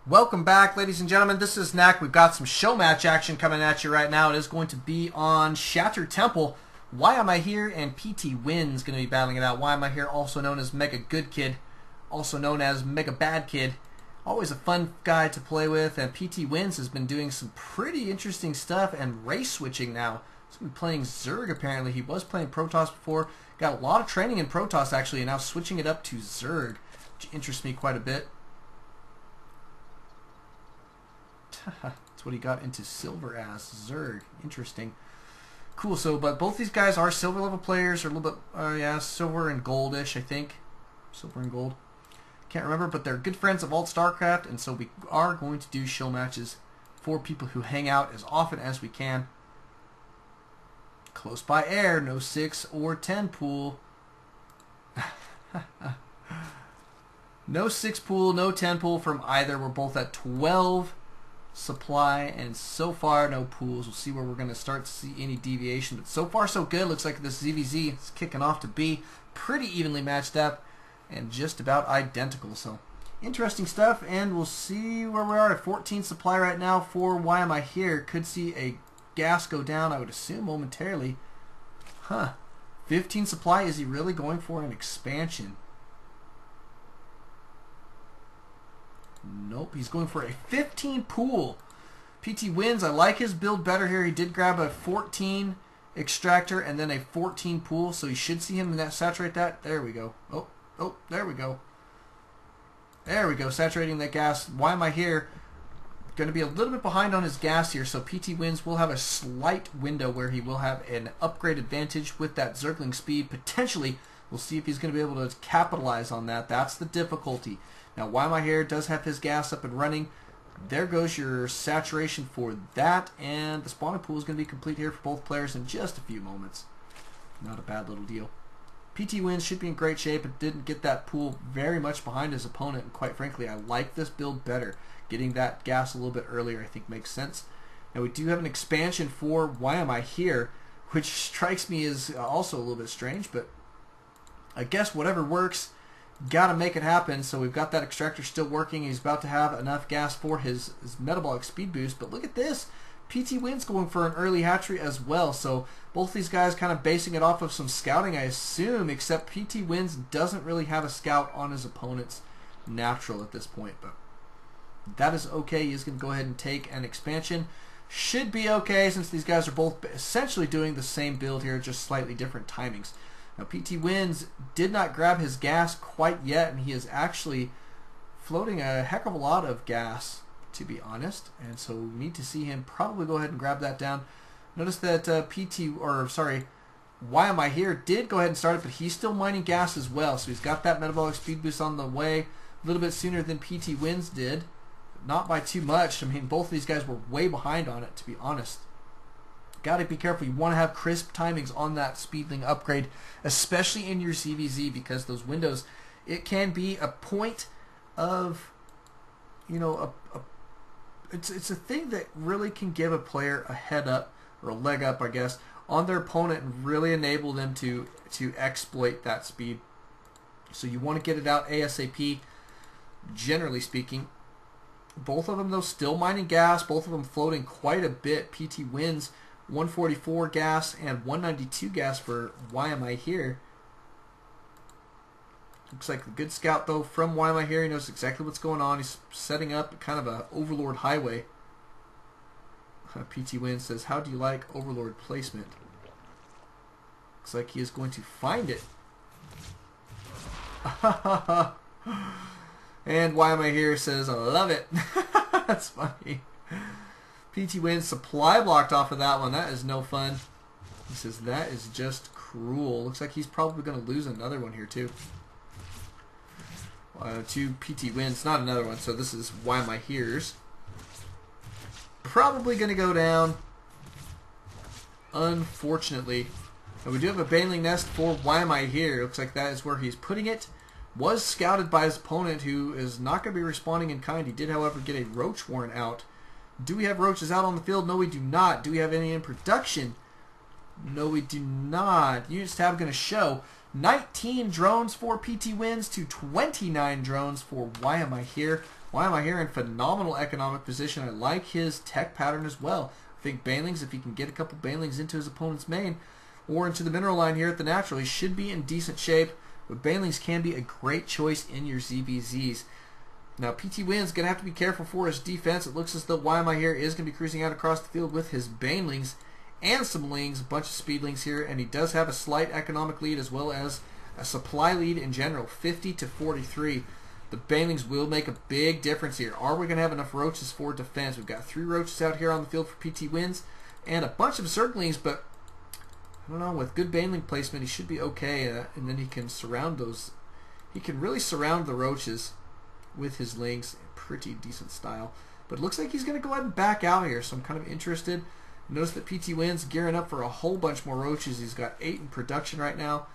Welcome back, ladies and gentlemen. This is Knack. We've got some show match action coming at you right now. It is going to be on Shattered Temple. WhyAmIHere and PtWinns going to be battling it out. WhyAmIHere, also known as Mega Good Kid, also known as Mega Bad Kid. Always a fun guy to play with. And PtWinns has been doing some pretty interesting stuff and race switching now. He's been playing Zerg apparently. He was playing Protoss before. Got a lot of training in Protoss actually, and now switching it up to Zerg, which interests me quite a bit. That's what he got into silver as, Zerg. Interesting. Cool, so, but both these guys are silver level players, or a little bit, yeah, silver and goldish, I think. Silver and gold. Can't remember, but they're good friends of Alt StarCraft, and so we are going to do show matches for people who hang out as often as we can. Close by air, no 6 or 10 pool. No 6 pool, no 10 pool from either. We're both at 12 supply, and so far no pools. We'll see where we're going to start to see any deviation, but so far so good. Looks like this ZvZ is kicking off to be pretty evenly matched up and just about identical, so interesting stuff. And we'll see where we are at 14 supply right now for WhyAmIHere. Could see a gas go down, I would assume, momentarily. 15 supply. Is he really going for an expansion? Nope, he's going for a 15 pool. PtWinns, I like his build better here. He did grab a 14 extractor and then a 14 pool, so you should see him saturate that. There we go. Oh, there we go. There we go, saturating that gas. WhyAmIHere going to be a little bit behind on his gas here, so PtWinns will have a slight window where he will have an upgrade advantage with that Zergling speed. Potentially, we'll see if he's going to be able to capitalize on that. That's the difficulty. Now, WhyAmIHere does have his gas up and running. There goes your saturation for that, and the spawning pool is going to be complete here for both players in just a few moments. Not a bad little deal. PtWinns should be in great shape, but didn't get that pool very much behind his opponent, and quite frankly, I like this build better. Getting that gas a little bit earlier, I think, makes sense. Now, we do have an expansion for WhyAmIHere, which strikes me as also a little bit strange, but I guess whatever works, gotta make it happen. So we've got that extractor still working. He's about to have enough gas for his metabolic speed boost. But look at this. PtWinns going for an early hatchery as well. So both these guys kind of basing it off of some scouting, I assume, except PtWinns doesn't really have a scout on his opponent's natural at this point. But that is okay. He's going to go ahead and take an expansion. Should be okay since these guys are both essentially doing the same build here, just slightly different timings. Now, PtWinns did not grab his gas quite yet, and he is actually floating a heck of a lot of gas, to be honest. And so we need to see him probably go ahead and grab that down. Notice that WhyAmIHere did go ahead and start it, but he's still mining gas as well. So he's got that metabolic speed boost on the way a little bit sooner than PtWinns did. Not by too much. I mean, both of these guys were way behind on it, to be honest. Got to be careful. You want to have crisp timings on that speedling upgrade, especially in your ZvZ, because those windows, it can be a point of, you know, it's a thing that really can give a player a head up, or a leg up, I guess, on their opponent and really enable them to exploit that speed. So you want to get it out ASAP, generally speaking. Both of them, though, still mining gas. Both of them floating quite a bit. PtWinns 144 gas and 192 gas for WhyAmIHere. Looks like a good scout, though, from WhyAmIHere. He knows exactly what's going on. He's setting up kind of a Overlord highway. PtWinns says, "How do you like Overlord placement?" Looks like he is going to find it. And WhyAmIHere says, "I love it." That's funny. PtWinns supply blocked off of that one. That is no fun. He says, "That is just cruel." Looks like he's probably going to lose another one here, too. To PtWinns, not another one. So this is WhyAmIHere's. Probably going to go down, unfortunately. And we do have a baneling nest for WhyAmIHere. Looks like that is where he's putting it. Was scouted by his opponent, who is not going to be responding in kind. He did, however, get a roach warren out. Do we have roaches out on the field? No, we do not. Do we have any in production? No, we do not. Units tab going to show 19 drones for PtWinns to 29 drones for WhyAmIHere. WhyAmIHere in phenomenal economic position. I like his tech pattern as well. I think Banelings, if he can get a couple Banelings into his opponent's main or into the mineral line here at the natural, he should be in decent shape. But Banelings can be a great choice in your ZVZs. Now, PtWinns going to have to be careful for his defense. It looks as though WhyAmIHere is going to be cruising out across the field with his Banelings and some Lings, a bunch of Speedlings here, and he does have a slight economic lead as well as a supply lead in general, 50 to 43. The Banelings will make a big difference here. Are we going to have enough roaches for defense? We've got 3 roaches out here on the field for PtWinns and a bunch of Zerglings, but I don't know, with good Baneling placement, he should be okay, and then he can surround those. He can really surround the roaches with his Lings in pretty decent style. But it looks like he's going to go ahead and back out here, so I'm kind of interested. Notice that PtWinns gearing up for a whole bunch more roaches. He's got 8 in production right now.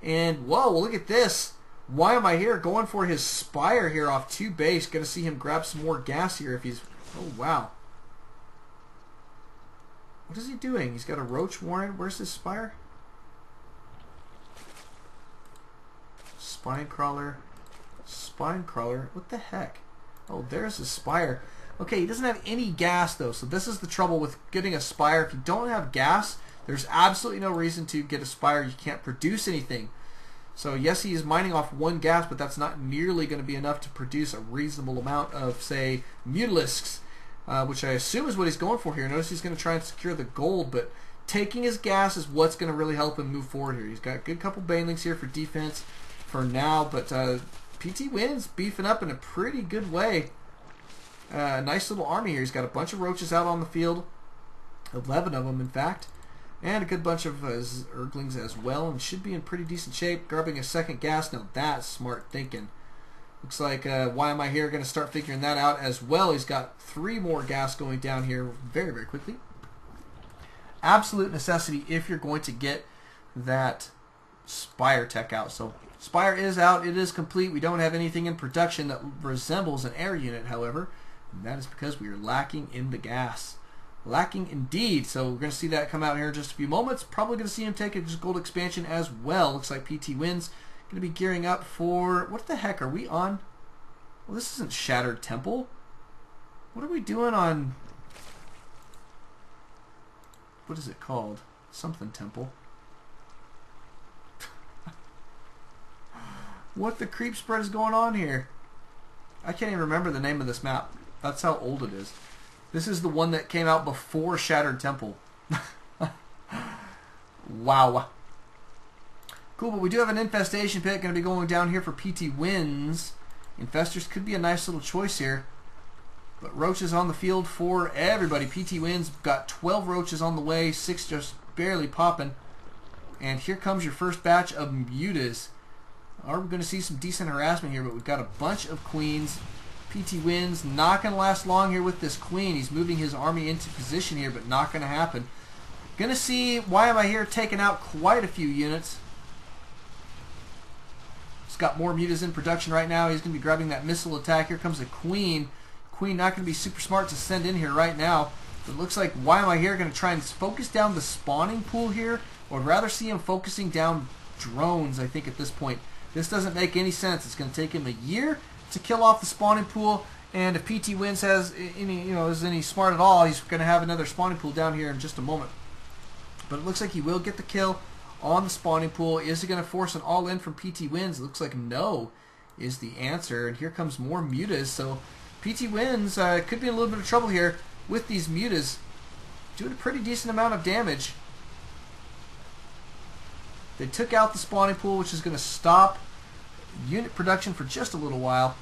And, whoa, look at this. WhyAmIHere going for his Spire here off 2 base. Going to see him grab some more gas here if he's... Oh, wow. What is he doing? He's got a Roach Warren. Where's his Spire? Spine Crawler. Spine Crawler. What the heck? Oh, there's his Spire. Okay, he doesn't have any gas, though, so this is the trouble with getting a Spire. If you don't have gas, there's absolutely no reason to get a Spire. You can't produce anything. So, yes, he is mining off 1 gas, but that's not nearly going to be enough to produce a reasonable amount of, say, Mutalisks, which I assume is what he's going for here. Notice he's going to try and secure the gold, but taking his gas is what's going to really help him move forward here. He's got a good couple Banelings here for defense for now, but PtWinns beefing up in a pretty good way. Nice little army here. He's got a bunch of roaches out on the field, 11 of them in fact, and a good bunch of Zerglings as well, and should be in pretty decent shape. Grabbing a second gas, now that's smart thinking. Looks like WhyAmIHere going to start figuring that out as well. He's got 3 more gas going down here very, very quickly. Absolute necessity if you're going to get that Spire tech out. So Spire is out. It is complete. We don't have anything in production that resembles an air unit, however. And that is because we are lacking in the gas. Lacking indeed. So we're going to see that come out here in just a few moments. Probably going to see him take a gold expansion as well. Looks like PtWinns going to be gearing up for... What the heck are we on? Well, this isn't Shattered Temple. What are we doing on... What is it called? Something Temple. What the creep spread is going on here? I can't even remember the name of this map. That's how old it is. This is the one that came out before Shattered Temple. Wow. Cool, but we do have an infestation pit going to be going down here for PtWinns. Infestors could be a nice little choice here. But roaches on the field for everybody. PtWinns got 12 roaches on the way, 6 just barely popping. And here comes your first batch of mutas. Are we going to see some decent harassment here, but we've got a bunch of queens. PtWinns not going to last long here with this queen. He's moving his army into position here, but not going to happen. Going to see WhyAmIHere taking out quite a few units. He's got more mutas in production right now. He's going to be grabbing that missile attack. Here comes a queen. Queen not going to be super smart to send in here right now. But it looks like WhyAmIHere going to try and focus down the spawning pool here. Or I'd rather see him focusing down drones, I think, at this point. This doesn't make any sense. It's going to take him a year to kill off the spawning pool. And if PtWinns has any, is any smart at all, he's going to have another spawning pool down here in just a moment. But it looks like he will get the kill on the spawning pool. Is he going to force an all-in from PtWinns? It looks like no is the answer. And here comes more mutas. So PtWinns could be in a little bit of trouble here with these mutas. Doing a pretty decent amount of damage. They took out the spawning pool, which is going to stop unit production for just a little while.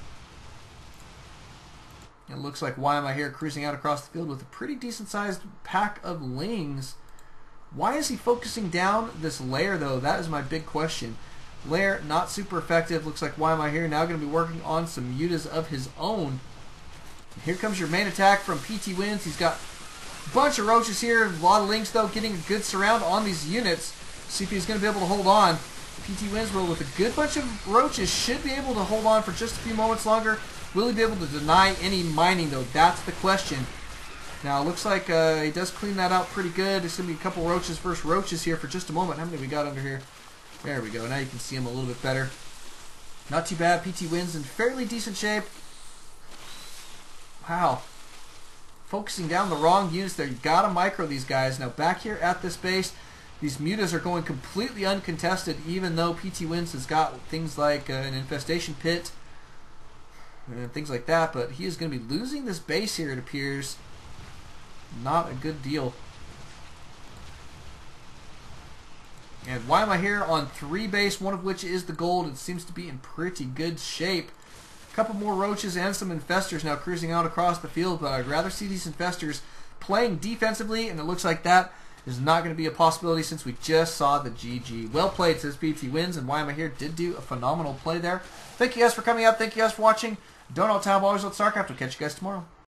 It looks like WhyAmIHere cruising out across the field with a pretty decent-sized pack of Lings. Why is he focusing down this lair, though? That is my big question. Lair, not super effective. Looks like WhyAmIHere now going to be working on some mutas of his own. Here comes your main attack from PtWinns. He's got a bunch of roaches here. A lot of Lings, though, getting a good surround on these units. See if he's going to be able to hold on. PtWinns will, with a good bunch of roaches, should be able to hold on for just a few moments longer. Will he be able to deny any mining, though? That's the question. Now, it looks like he does clean that out pretty good. There's going to be a couple roaches, first roaches here for just a moment. How many we got under here? There we go. Now you can see them a little bit better. Not too bad. PtWinns in fairly decent shape. Wow. Focusing down the wrong units there. You've got to micro these guys. Now back here at this base, these mutas are going completely uncontested, even though PtWinns has got things like an infestation pit and things like that. But he is going to be losing this base here, it appears. Not a good deal. And WhyAmIHere on 3 base, one of which is the gold. It seems to be in pretty good shape. A couple more roaches and some infestors now cruising out across the field, but I'd rather see these infestors playing defensively, and it looks like that is not going to be a possibility since we just saw the GG. Well played, says PtWinns, and WhyAmIHere did do a phenomenal play there. Thank you guys for coming out. Thank you guys for watching. Don't know Town Ballers. Let's StarCraft. We'll catch you guys tomorrow.